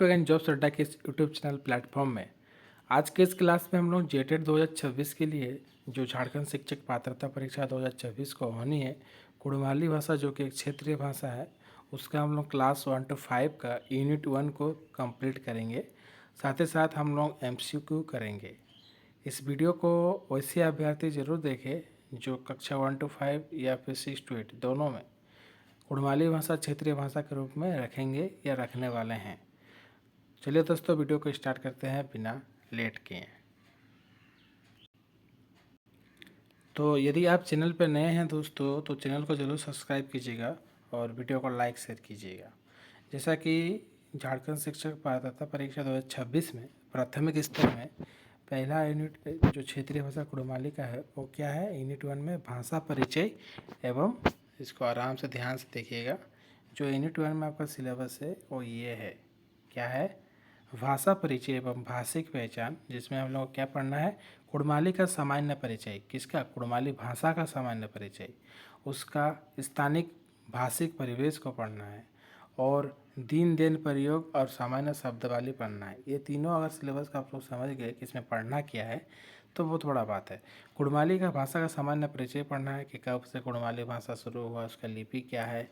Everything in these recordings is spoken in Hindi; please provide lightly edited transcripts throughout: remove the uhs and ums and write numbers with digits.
टू एंड जॉब्स अड्डा के इस यूट्यूब चैनल प्लेटफॉर्म में आज के इस क्लास में हम लोग जेटेड 2026 के लिए जो झारखंड शिक्षक पात्रता परीक्षा 2026 को होनी है, कुड़माली भाषा जो कि एक क्षेत्रीय भाषा है, उसका हम लोग क्लास 1 to 5 का यूनिट 1 को कंप्लीट करेंगे। साथ ही साथ हम लोग एमसीक्यू करेंगे। इस वीडियो को वैसे अभ्यर्थी ज़रूर देखें जो कक्षा 1 to 5 या फिर 6 to 8 दोनों में कुड़माली भाषा क्षेत्रीय भाषा के रूप में रखेंगे या रखने वाले हैं। चलिए दोस्तों, वीडियो को स्टार्ट करते हैं बिना लेट किए। तो यदि आप चैनल पर नए हैं दोस्तों, तो चैनल को ज़रूर सब्सक्राइब कीजिएगा और वीडियो को लाइक शेयर कीजिएगा। जैसा कि झारखंड शिक्षक पात्रता परीक्षा 2026 में प्राथमिक स्तर में पहला यूनिट जो क्षेत्रीय भाषा कुड़माली का है वो क्या है, यूनिट 1 में भाषा परिचय एवं, इसको आराम से ध्यान से देखिएगा। जो यूनिट 1 में आपका सिलेबस है वो ये है, क्या है, भाषा परिचय एवं भाषिक पहचान, जिसमें हम लोग क्या पढ़ना है, कुड़माली का सामान्य परिचय। किसका? कुड़माली भाषा का सामान्य परिचय, उसका स्थानिक भाषिक परिवेश को पढ़ना है और दिन देन प्रयोग और सामान्य शब्दावली पढ़ना है। ये तीनों अगर सिलेबस का आप लोग समझ गए कि इसमें पढ़ना क्या है तो वो थोड़ा बात है। कुड़माली का भाषा का सामान्य परिचय पढ़ना है कि कब से कुड़माली भाषा शुरू हुआ, उसका लिपि क्या है,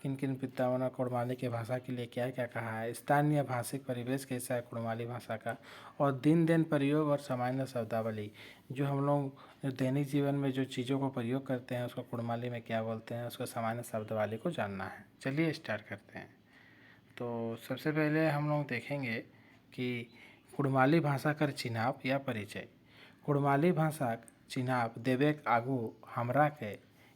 किन किन विद्वानों ने कुड़माली की भाषा के लिए क्या क्या कहा है, स्थानीय भाषिक परिवेश कैसा है कुड़माली भाषा का, और दिन दिन प्रयोग और सामान्य शब्दावली, जो हम लोग दैनिक जीवन में जो चीज़ों को प्रयोग करते हैं उसको कुड़माली में क्या बोलते हैं, उसको सामान्य शब्दावली को जानना है। चलिए स्टार्ट करते हैं। तो सबसे पहले हम लोग देखेंगे कि कुड़माली भाषा कर चिन्हाप या परिचय। कुड़माली भाषा चिन्हाप देवेक आगू हमरा के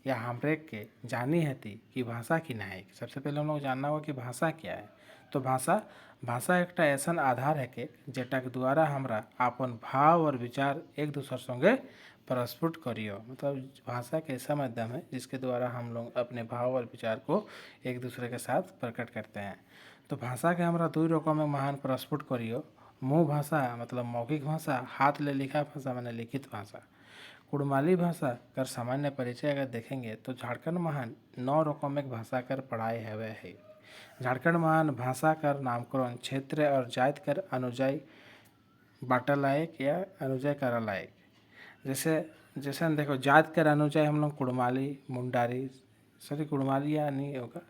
या हमरे के जानी हती कि भाषा की नायक। सबसे पहले हम लोग जानना होगा कि भाषा क्या है। तो भाषा एक ऐसा आधार है कि जेटा के द्वारा हमरा अपन भाव और विचार एक दूसरे संगे प्रस्फुट करियो। मतलब भाषा एक ऐसा माध्यम है जिसके द्वारा हम लोग अपने भाव और विचार को एक दूसरे के साथ प्रकट करते हैं। तो भाषा के हमरा दो रकम में महान प्रस्फुट करियो। मुँह भाषा मतलब मौखिक भाषा, हाथ ले लिखा भाषा माने लिखित भाषा। कुड़माली भाषा कर सामान्य परिचय अगर देखेंगे तो झारखंड महान 9 रकम एक भाषा कर पढ़ाई हवे है। झारखंड महान भाषा कर नामकरण क्षेत्र और जात कर अनुजाई बाटा लायक या अनुजाई करा लायक। जैसे जैसे हम देखो, जात कर अनुजाई हम लोग कुड़माली मुंडारी, सॉरी कुड़माली या नहीं होगा,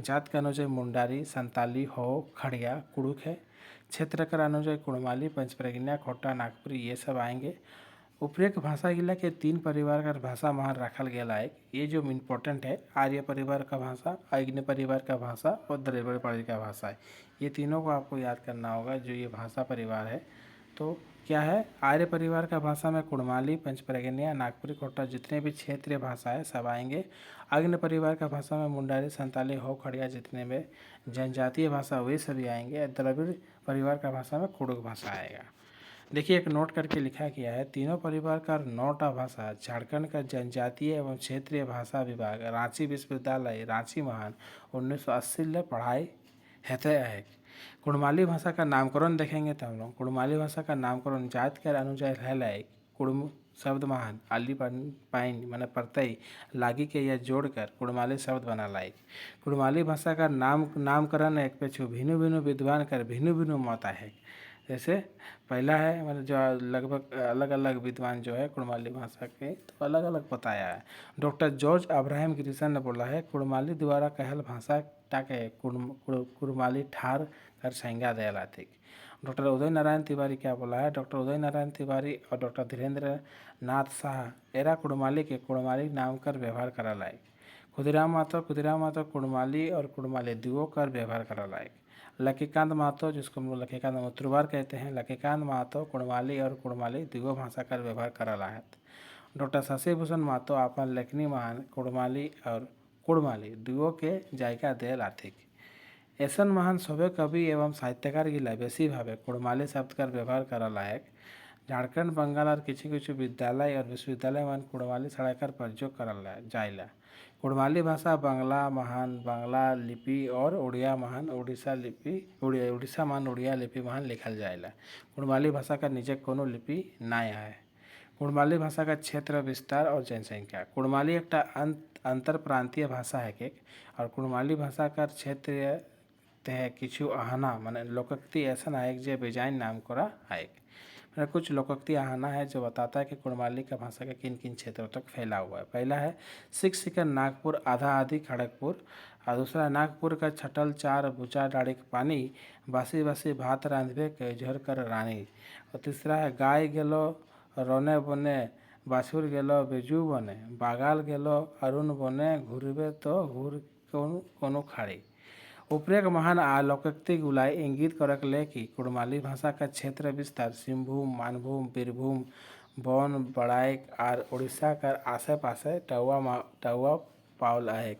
जात का अनुजाई मुंडारी, संताली, हो, खड़िया, कुड़ुक है। क्षेत्र कर अनुजाई कुड़माली, पंचप्रज्ञा, खोटा, नागपुरी ये सब आएंगे। उपरोक्त भाषा गिला के 3 परिवार का भाषा महान रखल गया है। ये जो इम्पोर्टेंट है, आर्य परिवार का भाषा, अग्नि परिवार का भाषा और द्रविड़ परिवार का भाषा है। ये तीनों को आपको याद करना होगा जो ये भाषा परिवार है। तो क्या है, आर्य परिवार का भाषा में कुड़माली, पंचप्रज्ञा, नागपुरी, खोटा जितने भी क्षेत्रीय भाषा है सब आएंगे। अग्नि परिवार का भाषा में मुंडारी, संताली, हो, खड़िया जितने में जनजातीय भाषा वे सभी आएंगे। द्रविड़ परिवार का भाषा में कुड़ुक भाषा आएगा। देखिए, एक नोट करके लिखा गया है, तीनों परिवार का 9टा भाषा झारखंड का जनजातीय एवं क्षेत्रीय भाषा विभाग रांची विश्वविद्यालय रांची महान 1980 में पढ़ाई हेते है। कुड़माली भाषा का नामकरण देखेंगे तो हम लोग कुड़माली भाषा का नामकरण जात के अनुसार है। कुड़म शब्द महान आली पाइन मैंने प्रत्यय लागी के या जोड़कर कुड़माली शब्द बना लायक। कुड़माली भाषा का नामकरण एक पेछू भिन्न भिन्न विद्वान कर भिन्न भिन्न मत है। जैसे पहला है मतलब जो लगभग अलग अलग विद्वान जो है कुड़माली भाषा के तो अलग अलग बताया है। डॉक्टर जॉर्ज अब्राहम गिरिसन ने बोला है, कुड़माली द्वारा कहल भाषा टाके कुड़माली ठार कर संज्ञा दयाला थी। डॉक्टर उदय नारायण तिवारी क्या बोला है, डॉक्टर उदय नारायण तिवारी और डॉक्टर धीरेन्द्र नाथ शाह एरा कुड़माली के कुड़माली नाम कर व्यवहार करा लायक। खुदीराम महतो कुड़माली और कुड़माली दुओ कर व्यवहार करा लायक। लक्कीकांत महतो, जिसको हम लोग लक्कीकांत मतुरवार कहते हैं, लक्कीकांत महतो कुड़माली और कुड़माली दुओ भाषा का व्यवहार करा लायक। डॉक्टर शशिभूषण महतो अपन लेखनी महान कुड़माली और कुड़माली दुओ के जायका दे लाथिक। ऐसन महान सभ्य कवि एवं साहित्यकार गिला बेसी भावे कुड़माली शब्द का व्यवहार करा लायक। झारखंड बंगाल और किसी किसी विद्यालय और विश्वविद्यालय में कुड़माली सड़ाकर प्रयोग करा जाइला। कुड़माली भाषा बांग्ला महान बांग्ला लिपि और उड़िया महान उड़ीसा लिपि उड़ीसा महान उड़िया लिपि महान लिखल जाएला। कुड़माली भाषा का निजे कोनो लिपि नाय है। कुड़माली भाषा का क्षेत्र विस्तार और जनसंख्या। कुड़माली एक अंतर प्रांतीय भाषा है के और कुड़माली भाषा का क्षेत्रीय ते किछु आहाना माने लोकोक्ति ऐसा आएक जे बेजाइन नाम करा आएक। मैंने कुछ लोकोक्ति आहाना है जो बताता है कि कुड़माली का भाषा के किन किन क्षेत्रों तक फैला हुआ है। पहला है सिक सिकन नागपुर आधा आधी खड़गपुर, और दूसरा नागपुर का छटल चार बुचा डाड़ी के पानी, बासी बासी भात रांधबे के झर कर रानी। और तीसरा है गाय गेलो रोने बने बाछुर गेलो बेजू बने, बागाल गेलो अरुण बने घूरबे तो घूर कोनो खाड़ी। उपरेक महान लोकोक्ति गुलाई इंगित करक ले कि कुड़माली भाषा का क्षेत्र विस्तार सिंहभूम मानभूम बीरभूम बन बड़ाइक और उड़ीसा कर आसे पासे टवा पावल है।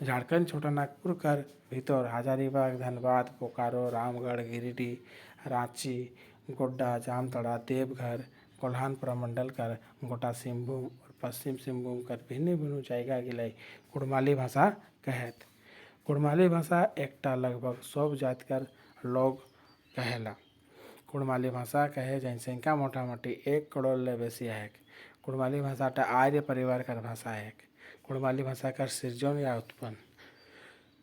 झारखंड छोटा नागपुर कर भीतर हजारीबाग धनबाद बोकारो रामगढ़ गिरिडीह रांची गोड्डा जामताड़ा देवघर कोल्हान प्रमंडल कर गोटा सिंहभूम और पश्चिम सिंहभूम कर भिन्न भिन्न जायगा गिलाई कुड़माली भाषा कहत। कुड़माली भाषा एकटा लगभग सब जाति कर लोग कहेला। कुड़माली भाषा कहे जनसंख्या मोटा मोटी 1 करोड़ ले बेसी है। कुड़माली भाषा आर्य परिवार का भाषा है। कुड़माली भाषा का सृजन या उत्पन्न,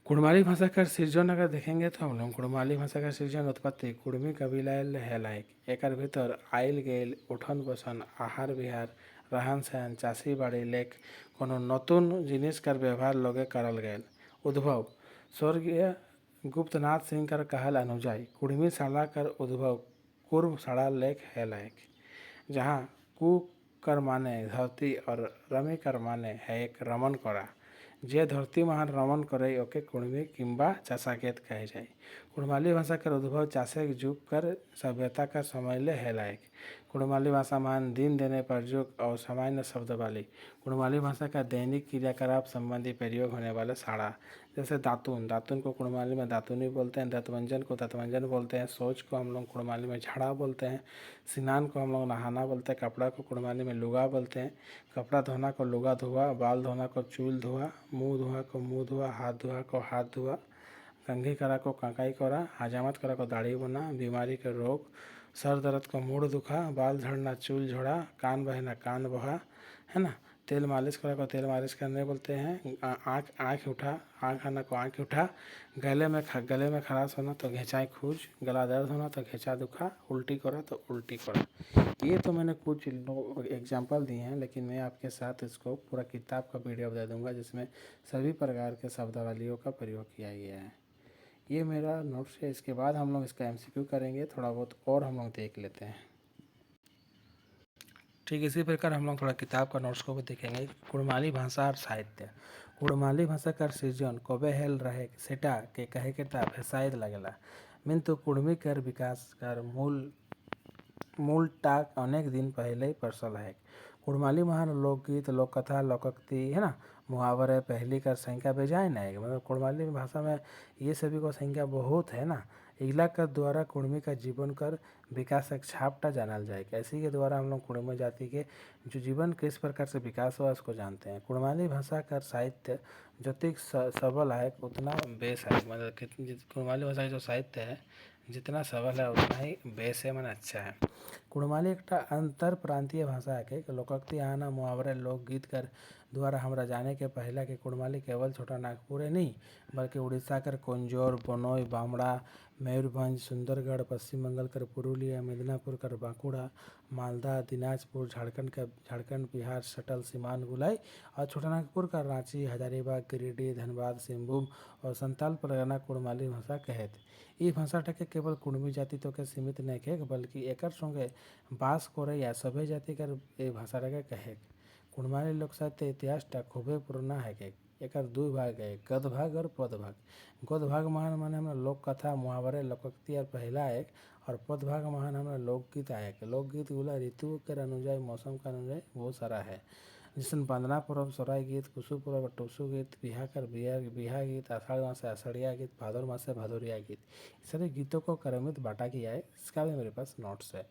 कुड़माली भाषा का सृजन अगर देखेंगे तो हम लोग कुड़माली भाषा का सृजन उत्पत्ति कुड़मी कबीला है लायक एक भीतर आयल गेल उठन बसन आहार विहार रहन सहन चाषी बाड़ी लेक कोनो नतून जिनिस कर व्यवहार लोगे करल गए। उद्भव स्वर्गीय गुप्तनाथ सिंह कर कहल अनुजाई कुड़मी शाला कर उद्भव कुर्म शाला लेख है लायक, जहाँ कु कर माने धरती और रमी कर माने है एक रमन करा। जे धरती महान रमन करे ओके कुड़मी किंबा चाषाकेत कहे जाए। कुड़माली भाषा कर उद्भव चाषे जुग कर सभ्यता का समय ले है लायक। कुड़माली भाषा महान दिन देने पर जुग और सामान्य शब्द वाली। कुड़माली भाषा का दैनिक क्रियाकलाप संबंधी प्रयोग होने वाले साड़ा, जैसे दातुन, दातुन को कुड़माली में दातुनी बोलते हैं, दंतमंजन को दंतमंजन बोलते हैं, शौच को हम लोग कुड़माली में झाड़ा बोलते हैं, स्नान को हम लोग नहाना बोलते हैं, कपड़ा को कुड़माली में लुगा बोलते हैं, कपड़ा धोना को लुगा धोआ, बाल धोना को चूल धोआ, मुँह धोआ को मुँह धोआ, हाथ धोआ को हाथ धोआ, कंघी करा को कंकाई करा, हजामत करा को दाढ़ी बना, बीमारी के रोग, सर दर्द को मूड दुखा, बाल झड़ना चूल झड़ा, कान बहना कान बहा, है ना। तेल मालिश करा को तेल मालिश करने बोलते हैं। आँख उठा, आँख आना को आँख उठा, गले में खराश होना तो घेचाई खूज, गला दर्द होना तो घेचा दुखा, उल्टी करा तो उल्टी करा। ये तो मैंने कुछ एग्जाम्पल दिए हैं, लेकिन मैं आपके साथ इसको पूरा किताब का पीडीएफ दे दूंगा जिसमें सभी प्रकार के शब्दावलियों का प्रयोग किया गया है। ये मेरा नोट्स है। इसके बाद हम लोग इसका एमसीक्यू करेंगे थोड़ा बहुत और हम लोग देख लेते हैं। ठीक इसी प्रकार हम लोग थोड़ा किताब का नोट्स को भी देखेंगे। कुड़माली भाषा और साहित्य, कुड़माली भाषा का सृजन कबे हेल रहे सेटा के कहे के ता भेसायद लगेला। मिन तो कुड़मी कर विकास कर मूल टाक अनेक दिन पहले ही परसल है। कुड़माली महान लोकगीत लोककथा लोकोक्ति है ना, मुहावरे पहली कर संख्या बेजाय ना है। मतलब कुड़माली भाषा में ये सभी को संख्या बहुत है ना। इगला कर द्वारा कुड़मी का जीवन कर विकास एक छापटा जानल जाए। इसी के द्वारा हम लोग कुड़मी जाति के जो जीवन किस प्रकार से विकास हुआ उसको जानते हैं। कुड़माली भाषा का साहित्य जतिक सबल है उतना बेस है। मतलब कुड़माली भाषा का जो साहित्य है जितना सबल है उतना ही बेस है, मन अच्छा है। कुड़माली एक अंतर प्रांतीय भाषा है कि लोकोक्ति आना मुहावरे लोकगीत कर द्वारा हमरा जाने के पहला कि कुड़माली केवल छोटा नागपुर है नहीं बल्कि उड़ीसा कर कुंजोर बनोई बामड़ा मयूरभंज सुंदरगढ़ पश्चिम बंगाल कर पुरुलिया मिदनापुर कर बांकुड़ा मालदा दिनाजपुर झारखंड बिहार सटल सीमान गुलाई और छोटा नागपुर का रांची हजारीबाग गिरिडीह धनबाद सिंहभूम और संताल परगना कुड़माली भाषा कहत। ई भाषाटाके केवल कुड़मी जाति तो के सीमित नहीं है बल्कि एकर संगे बास करे या सभे जाति कर ए भाषाटाके कहे। कुड़माली लोक साहित्य इतिहासटा खूबे पुराना है के एकर दो भाग है, गद भाग और पद भाग। गद भाग महान माने हमारा लोक कथा मुहावरे लोकोक्ति और पहला एक, और पद भाग महान हमारा लोकगीत आए। लोकगीत गुला ऋतु के अनुଯାयी मौसम का अनुଯାयी बहुत सारा है, जिसन बंदना पर्व सोराई गीत कुसु पर्व टुसु गीत बिहा कर बिहा गीत आषाढ़ मास से आषाढ़िया गीत भादुर मास से भादुरिया गीत। सारे गीतों को क्रमित बांटा किया है। इसका भी मेरे पास नोट्स है।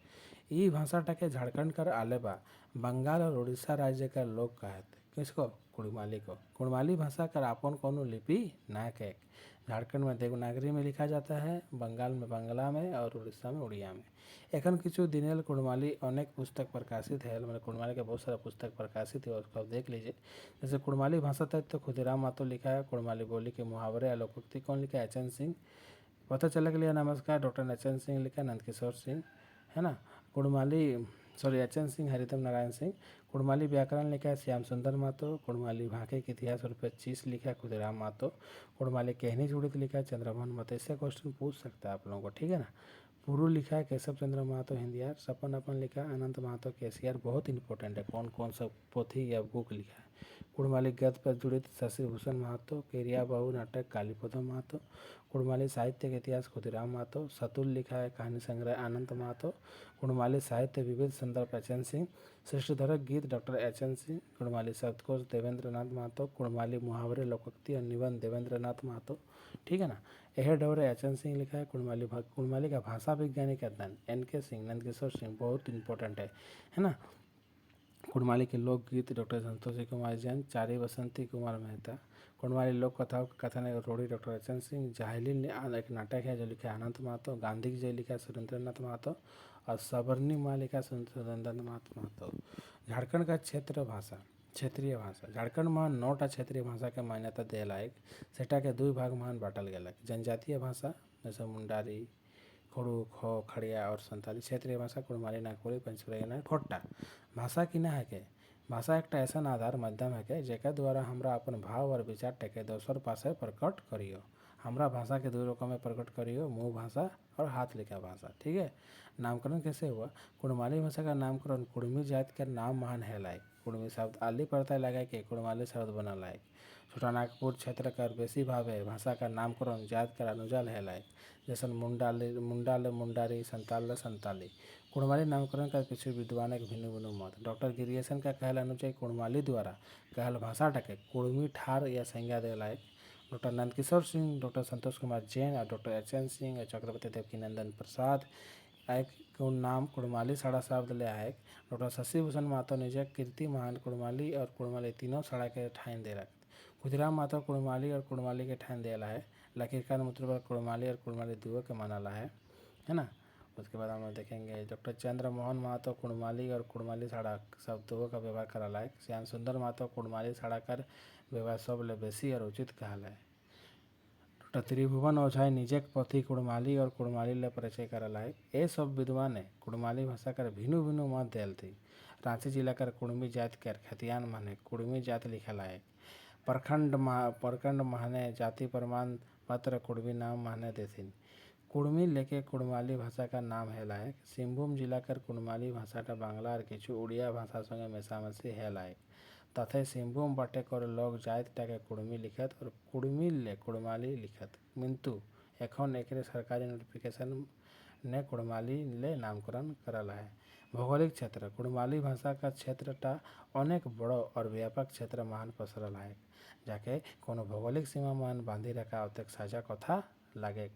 ये भाषाटाके झारखंड कर आलेबा बंगाल और उड़ीसा राज्य का लोग कहते। किसको? कुड़माली को। कुड़माली भाषा कर आपन कौनो लिपि ना के। झारखंड में देवनागरी में लिखा जाता है, बंगाल में बांग्ला में और उड़ीसा में उड़िया में। एखन किछु दिनेल कुड़माली अनेक पुस्तक प्रकाशित है, मैंने कुड़माली का बहुत सारा पुस्तक प्रकाशित है, उसको आप देख लीजिए। जैसे कुड़माली भाषा तक तो खुदीराम मातो लिखा है। कुड़माली बोली के मुहावरे लोकोक्ति कौन लिखा है? एचएन सिंह। पता चला के लिए नमस्कार, डॉक्टर एचएन सिंह लिखा, नंदकिशोर सिंह, है ना। कुड़माली एचएन सिंह, हरितम नारायण सिंह। कुड़माली व्याकरण लिखा है श्याम सुंदर महतो। कुड़माली भाके के इतिहास और 25 लिखा है खुदीराम महतो। कुड़माली कहनी जुड़ित लिखा है चंद्रमोहन महतो। इससे क्वेश्चन पूछ सकता है आप लोगों को, ठीक है ना। पुरु लिखा है केशव चंद्र महतो हिंदियार। सपन अपन लिखा है अनंत महतो केसियार। बहुत इंपॉर्टेंट है कौन कौन सा पोथी या बुक लिखा है। कुड़माली गद्य पर जुड़ित शशिभूषण महतो। केरिया बहू नाटक कालीपद महतो। कुड़माली साहित्य के इतिहास खुदीराम महतो। सतुल लिखा है कहानी संग्रह अनंत महतो। कुड़माली साहित्य विविध संदर्भ एचएन सिंह। सृष्टिधरक गीत डॉक्टर एचएन सिंह। कुड़माली शब्दकोश देवेंद्र नाथ महतो। कुड़माली मुहावरे लोकोक्ति और निबंध देवेंद्र नाथ महतो, ठीक है ना। यह डोरे एचएन सिंह लिखा है। कुड़माली का भाषा वैज्ञानिक अध्ययन एनके सिंह, नंदकिशोर सिंह, बहुत इंपॉर्टेंट है ना। कुड़माली के लोकगीत डॉक्टर संतोषी कुमार जैन। चारी बसंती कुमार मेहता। कुड़माली लोक कथाओं का कथन है रोड़ी डॉक्टर एचएन सिंह। जाहिली एक नाटक है जो लिखा है अनंत महतो। गांधी की जय लिखा है सुरेंद्रनाथ महतो और सबरनी माँ लिखा सुरेंद्रनाथ महतो। झारखंड का क्षेत्रीय भाषा झारखंड में 9टा क्षेत्रीय भाषा के मान्यता दिलायक, सेटा के 2 भाग में बांटल गेलक। जनजातीय भाषा जैसे मुंडारी, खोड़ू, खो, खड़िया और संताली। क्षेत्रीय भाषा कुड़माली, नागपुरी, पंचमरही, खोट्टा। भाषा की ना है के भाषा एक ऐसा आधार माध्यम है के जेकर द्वारा हमरा अपन भाव और विचार टेके दोसर पासे प्रकट करियो। हमरा भाषा के 2 रूपों में प्रकट करियो, मुँह भाषा और हाथ लिखा भाषा, ठीक है। नामकरण कैसे हुआ? कुड़माली भाषा का नामकरण कुड़मी जात के नाम महान है लायक। कुड़मी शब्द आली पड़ता लगा के कुड़माली शब्द बना लायक। छोटा नागपुर क्षेत्र का बेसी भाव है भाषा का नामकरण जात का अनुजाल है लायक। जैसे मुंडाल मुंडारी, संताल संताली। कुड़माली नामकरण का किसी विद्वान एक भिन्न भिन्न मत। डॉक्टर गिरियसन का कहल अनुसार कुड़माली द्वारा कहल भाषा टके कुड़मी ठार या संज्ञा दे लायक। डॉक्टर नंदकिशोर सिंह, डॉक्टर संतोष कुमार जैन और डॉक्टर एचएन सिंह और चक्रवर्ती देवकीनंदन प्रसाद एक नाम कुड़माली साड़ा शब्द ले आए। डॉक्टर शशिभूषण महतो निजे कीर्ति महान कुड़माली और कुड़माली तीनों साड़ा के ठाइन दे रख। खुदीराम महतो कुड़माली और कुड़माली के ठाइन देला है। लकीरकांड मुत्रबर कुड़माली और कुड़माली दुओ के मानाला है ना। उसके बाद हम लोग देखेंगे डॉक्टर चंद्रमोहन महतो कुड़माली और कुड़माली साड़ा शब्दों का व्यवहार कराला है। श्याम सुंदर महतो कुड़माली साड़ा कर व्यवहार सब ले बेसी और उचित कहला है। डॉक्टर त्रिभुवन ओझा निजे पोथी कुड़माली और कुड़माली ले परिचय कराला है। ये सब विद्वान है कुड़माली भाषा कर भिन्न भिन्न मत देल थी। रांची जिला कर कुड़मी जात कर खतियान माने कुड़मी जात लिखला है। प्रखंड माने जाति प्रमाण पत्र कुड़मी नाम माने देथिन। कुड़मी लेके कुड़माली भाषा का नाम है लायक। सिंहभूम जिला कर कुड़माली भाषा बांग्ला और किछु उड़िया भाषा संगे मेसामेसी है लायक। तथे सिंहभूम बाटे कर लोग जात टाके कुड़मी लिखत और कुड़मी ले कुड़माली लिखत, किंतु एखन एकरे सरकारी नोटिफिकेशन ने कुड़माली ले नामकरण करल है। भौगोलिक क्षेत्र कुड़माली भाषा का क्षेत्रटा अनेक बड़ो और व्यापक क्षेत्र महान पसरल है। जाके कोनो भौगोलिक सीमा मान बांधी रखा तक साझा कथा लागे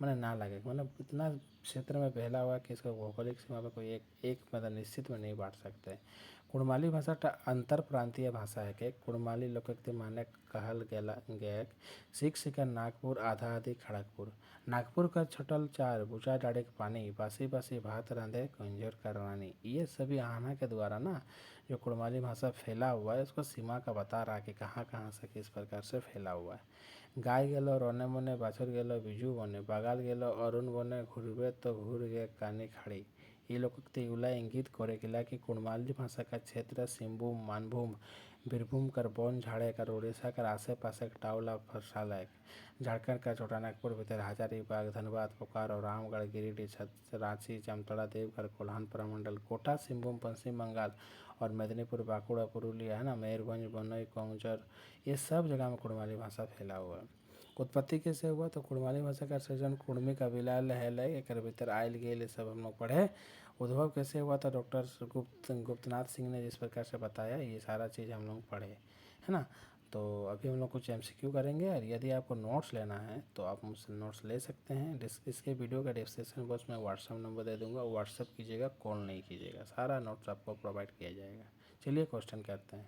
मैंने ना लगे, मतलब इतना क्षेत्र में फैला हुआ कि इसको भौगोलिक सीमा पर कोई एक मतलब निश्चित में नहीं बांट सकते। कुड़माली भाषा अंतर प्रांतीय भाषा है कि कुड़माली लोकोक्ति माने कहल गया सीख सिकर नागपुर आधा आधी खड़गपुर। नागपुर का छटल चार बुचा डाड़े पानी बासी बासी भात रांधे कंजर का रानी। ये सभी आहाना के द्वारा ना जो कुड़माली भाषा फैला हुआ है उसको सीमा का बता रहा है कि कहाँ कहाँ से किस प्रकार से फैला हुआ है। गाय गेलो रोने मोने बाछुर गेलो बिजू बने बागाल गेलो अरुण बने घुरबे तो घूर गे कानी खाड़ी। ये लोकोक्ति उला इंगित करे गेला कि कुड़माली भाषा का क्षेत्र सिंहभूम मानभूम बीरभूम कर वन झाड़े कर उड़ीसा कर आसे पासे टावला फरसालैक। झारखंड का छोटा नागपुर भीतर हजारीबाग धनबाद बोकारो और रामगढ़ गिरिडीह रांची जामताड़ा देवघर कोल्हान प्रमंडल कोटा सिंहभूम पश्चिम बंगाल और मेदिनीपुर बांकुड़ा पुरुलिया है ना मयूरभंज बनई कोंगजर ये सब जगह में कुड़माली भाषा फैला हुआ है। उत्पत्ति कैसे हुआ? तो कुड़माली भाषा का सृजन कुड़मी कबीला है एक भीतर आयल गेल सब हम लोग पढ़े। उद्भव कैसे हुआ? तो डॉक्टर गुप्तनाथ सिंह ने जिस प्रकार से बताया ये सारा चीज़ हम लोग पढ़े, है ना। तो अभी हम लोग कुछ एमसीक्यू करेंगे और यदि आपको नोट्स लेना है तो आप मुझसे नोट्स ले सकते हैं। इसके वीडियो का डिस्क्रिप्शन बॉक्स में व्हाट्सअप नंबर दे दूंगा, व्हाट्सअप कीजिएगा, कॉल नहीं कीजिएगा, सारा नोट्स आपको प्रोवाइड किया जाएगा। चलिए क्वेश्चन करते हैं।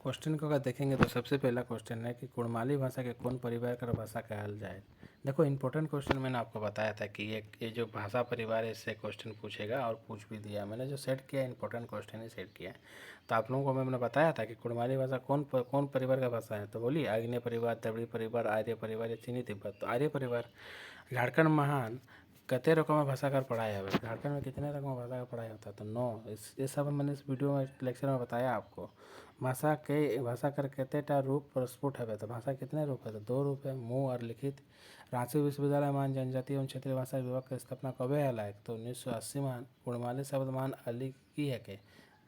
क्वेश्चन को अगर देखेंगे तो सबसे पहला क्वेश्चन है कि कुड़माली भाषा के कौन परिवार का भाषा कहल जाए। देखो इंपॉर्टेंट क्वेश्चन मैंने आपको बताया था कि ये जो भाषा परिवार है इससे क्वेश्चन पूछेगा और पूछ भी दिया। मैंने जो सेट किया इंपॉर्टेंट क्वेश्चन ही सेट किया है। तो आप लोगों को मैंने बताया था कि कुड़माली भाषा कौन परिवार का भाषा है। तो बोलिए आग्नेय परिवार, द्रविड़ परिवार, आर्य परिवार या चीनी तिब्बत। तो आर्य परिवार। झारखंड महान कते रकम भाषाकार पढ़ाया है। झारखंड में कितने रकम भाषा का पढ़ाई होता है? तो 9। ये सब मैंने इस वीडियो में लेक्चर में बताया आपको। भाषा कर कतेटा रूप प्रस्फुट है। तो भाषा कितने रूप है? तो 2 रूप है, मुँह और लिखित। रांची विश्वविद्यालय महान जनजातीय एवं क्षेत्रीय भाषा विभाग की स्थापना कब है लायक? तो 1980 महान। कुड़माली शब्द महान अली की है के?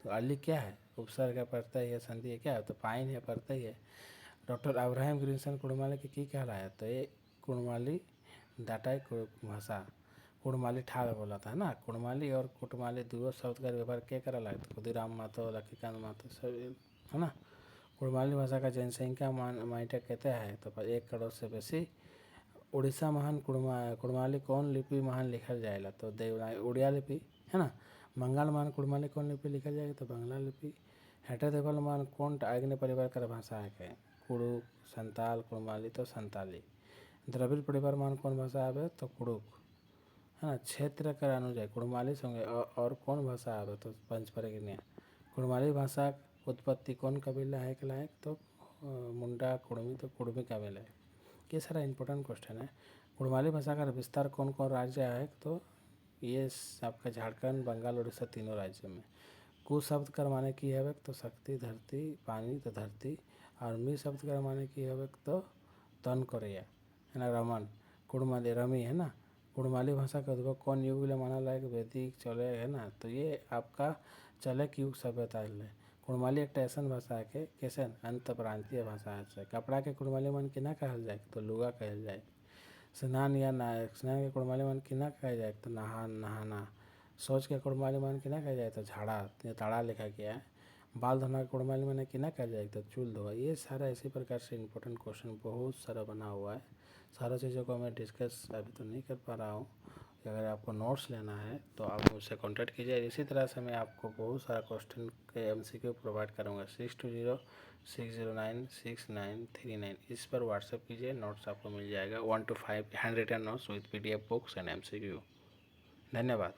तो अली क्या है? उपसर्ग है, प्रत्यय है, संधि है, क्या है? तो पाइन है, प्रत्यय है। डॉक्टर अब्राहम ग्रीनसन कुड़माली की कहलाया? तो ये कुड़माली डाटाई भाषा। कुड़माली ठाड़ बोला था ना। कुड़माली और कुटमाली दोनों शब्द का व्यवहार क्या करा लायक? तो खुदीराम मातो, लक्कीकांत मातो सब, है ना। कुड़माली भाषा का जनसंख्या माइटा कहते हैं तो 1 करोड़ से बेसी। उड़ीसा महान कुड़माली कौन लिपि महान लिखल जाएगा? तो देवनागरी उड़िया लिपि, है ना। बंगाल महान कुड़माली कौन लिपि लिखल जाएगा? तो बांग्ला लिपि। हेठे देवल महान कौन आग्नेय परिवार का भाषा है? कुड़ुक, संताल, कुड़माली तो संताली। द्रविड़ परिवार महान कौन भाषा आवे? तो कुड़ुक, है ना। क्षेत्र कर अनुଯାयी कुड़माली संगे और कौन भाषा आवे? तो पंचपरगनिया। कुड़माली भाषा उत्पत्ति कौन कबीला है के लायक? तो मुंडा कुड़मी, तो कुड़मी कबीला है। ये सारा इंपॉर्टेंट क्वेश्चन है। कुड़माली भाषा का विस्तार कौन कौन राज्य है? तो ये आपका झारखंड, बंगाल, उड़ीसा तीनों राज्यों में। कु शब्द कर माने की है? तो शक्ति, धरती, पानी तो धरती। और मी शब्द कर माने की है? तो तन कोरिया, है ना। रमन, कुड़माली रमी, है ना। कुड़माली भाषा का उद्भव कौन युग में माना लायक? वैदिक, चौले, है ना। तो ये आपका चलक युग सभ्यता है। कुड़माली एक ऐसन भाषा है के कैसन अंत प्रांतीय भाषा है। कपड़ा के कुड़माली मन किना कहल जाए? तो लुगा कहल जाए। स्नान या स्नान के कुड़माली मन किना कहल जाए? तो नहाना। शौच के कुड़माली मन किना कहल जाए? तो झाड़ा, ताड़ा लिखा गया है। बाल धोना के कुड़माली मन किना कहल जाए? तो चूल धोआ। ये सारा इसी प्रकार से इंपॉर्टेंट क्वेश्चन बहुत सारा बना हुआ है। सारा चीज़ों को मैं डिस्कस अभी तो नहीं कर पा रहा हूँ। अगर आपको नोट्स लेना है तो आप मुझसे कांटेक्ट कीजिए। इसी तरह से मैं आपको बहुत सारा क्वेश्चन के MCQ प्रोवाइड करूँगा। 6206096939 इस पर व्हाट्सएप कीजिए। नोट्स आपको मिल जाएगा 1 to 5 handwritten notes with PDF books and MCQ। धन्यवाद।